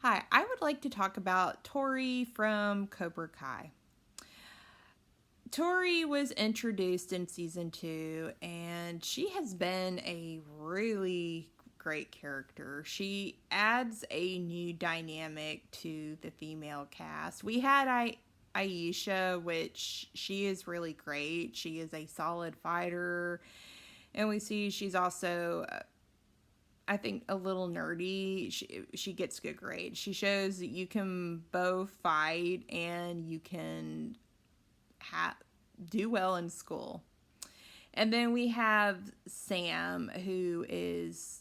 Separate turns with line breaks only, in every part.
Hi, I would like to talk about Tory from Cobra Kai. Tory was introduced in season 2, and she has been a really great character. She adds a new dynamic to the female cast. We had Aisha, which she is really great. She is a solid fighter, and we see she's also I think a little nerdy. She gets good grades. She shows that you can both fight and you can do well in school. And then we have Sam, who is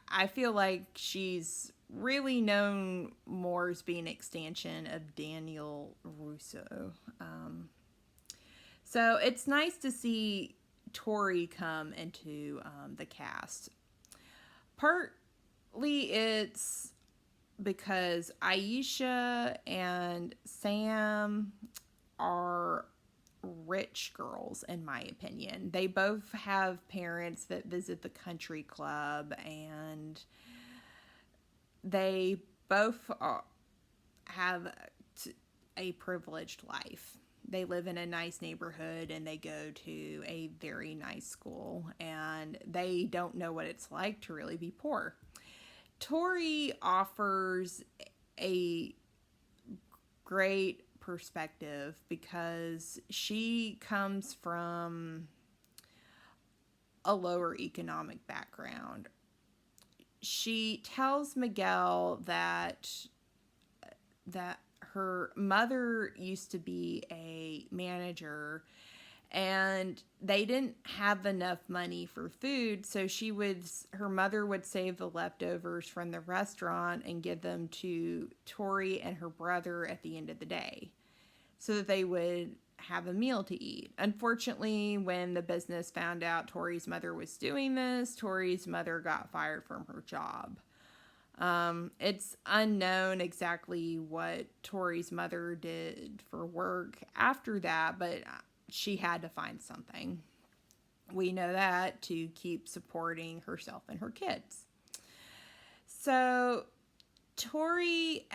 I feel like she's really known more as being an extension of Daniel Russo. So it's nice to see Tori come into the cast. Partly it's because Aisha and Sam are rich girls, in my opinion. They both have parents that visit the country club, and they both have a privileged life. They live in a nice neighborhood and they go to a very nice school, and they don't know what it's like to really be poor. Tori offers a great perspective because she comes from a lower economic background. She tells Miguel that her mother used to be a manager and they didn't have enough money for food, so her mother would save the leftovers from the restaurant and give them to Tori and her brother at the end of the day so that they would have a meal to eat. Unfortunately, when the business found out Tori's mother was doing this, Tori's mother got fired from her job. It's unknown exactly what Tori's mother did for work after that, but she had to find something. We know that to keep supporting herself and her kids. So, Tori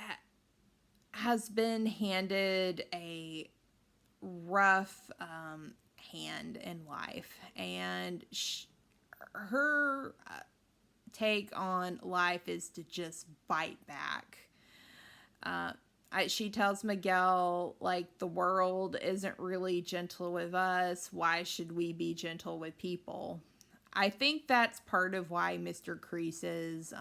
has been handed a rough hand in life, and her take on life is to just bite back. She tells Miguel, like, the world isn't really gentle with us. Why should we be gentle with people? I think that's part of why Mr. Kreese's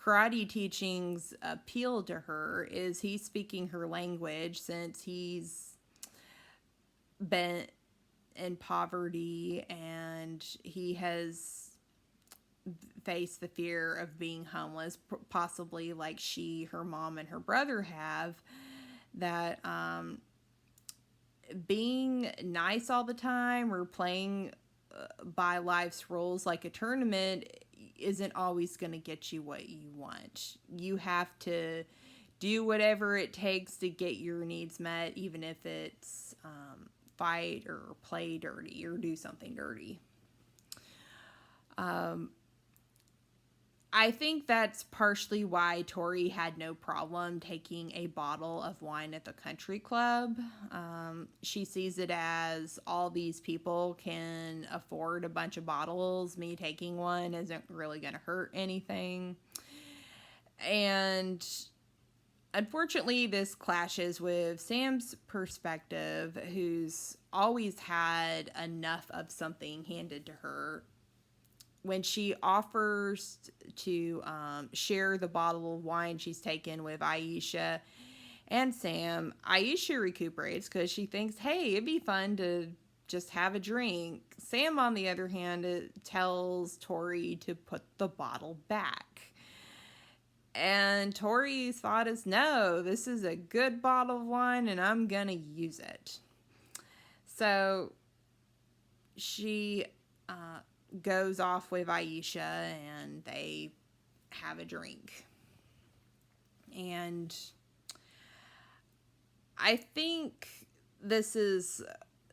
karate teachings appeal to her, is he's speaking her language since he's been in poverty and he has faced the fear of being homeless, possibly like her mom, and her brother have. That being nice all the time or playing by life's rules like a tournament isn't always going to get you what you want. You have to do whatever it takes to get your needs met, even if it's fight or play dirty or do something dirty. I think that's partially why Tori had no problem taking a bottle of wine at the country club. She sees it as all these people can afford a bunch of bottles. Me taking one isn't really going to hurt anything. And unfortunately, this clashes with Sam's perspective, who's always had enough of something handed to her. When she offers to share the bottle of wine she's taken with Aisha and Sam, Aisha recuperates because she thinks, hey, it'd be fun to just have a drink. Sam, on the other hand, tells Tori to put the bottle back. And Tori's thought is, no, this is a good bottle of wine and I'm going to use it. So she goes off with Aisha and they have a drink. And I think this is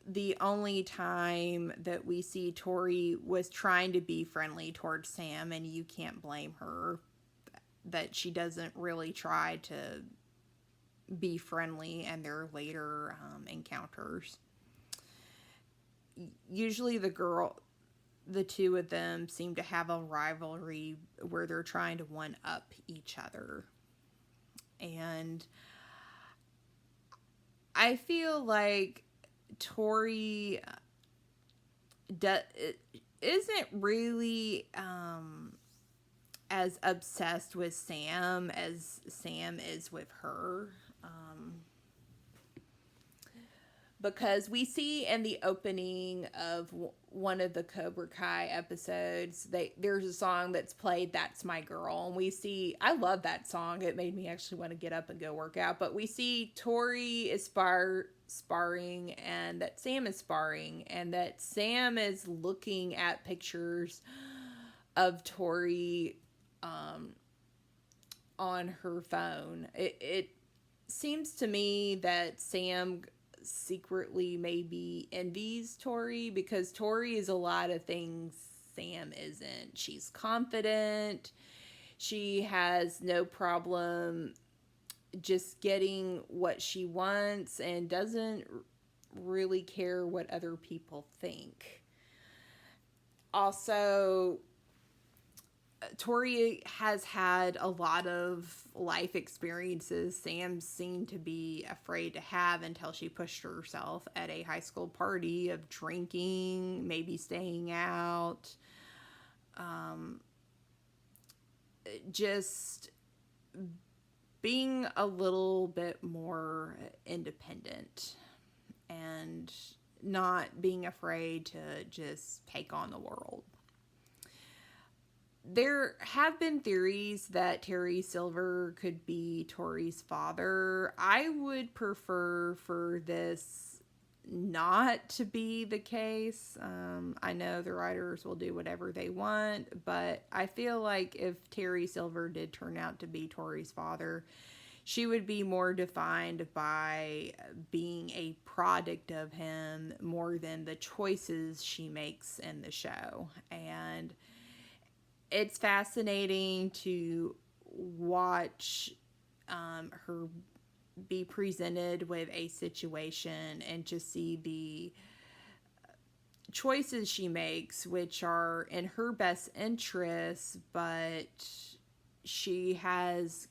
the only time that we see Tori was trying to be friendly towards Sam, and you can't blame her. that she doesn't really try to be friendly in their later encounters. Usually the two of them seem to have a rivalry where they're trying to one up each other. And I feel like Tory isn't really as obsessed with Sam as Sam is with her. Because we see in the opening of one of the Cobra Kai episodes, there's a song that's played, "That's My Girl," and we see, I love that song. It made me actually want to get up and go work out. But we see Tory is sparring, and that Sam is sparring, and that Sam is looking at pictures of Tory on her phone. It seems to me that Sam secretly maybe envies Tory, because Tory is a lot of things Sam isn't. She's confident. She has no problem just getting what she wants and doesn't really care what other people think. Also, Tory has had a lot of life experiences Sam seemed to be afraid to have until she pushed herself at a high school party of drinking, maybe staying out, just being a little bit more independent and not being afraid to just take on the world. There have been theories that Terry Silver could be Tory's father. I would prefer for this not to be the case. I know the writers will do whatever they want, but I feel like if Terry Silver did turn out to be Tory's father, she would be more defined by being a product of him more than the choices she makes in the show. And it's fascinating to watch her be presented with a situation and just see the choices she makes, which are in her best interests, but she has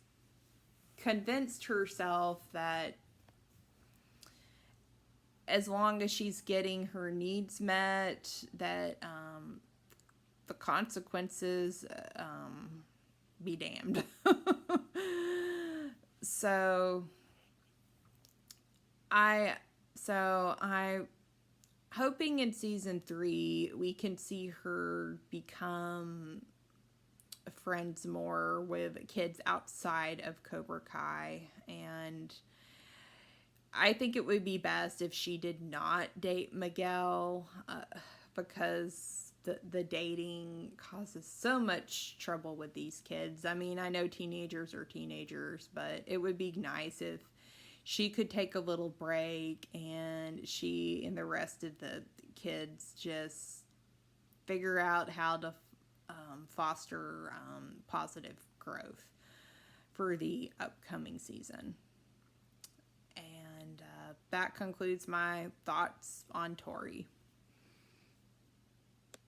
convinced herself that as long as she's getting her needs met, that the consequences be damned. So I'm hoping in season 3 we can see her become friends more with kids outside of Cobra Kai, and I think it would be best if she did not date Miguel, because the dating causes so much trouble with these kids. I mean, I know teenagers are teenagers, but it would be nice if she could take a little break and she and the rest of the kids just figure out how to foster positive growth for the upcoming season. And that concludes my thoughts on Tory.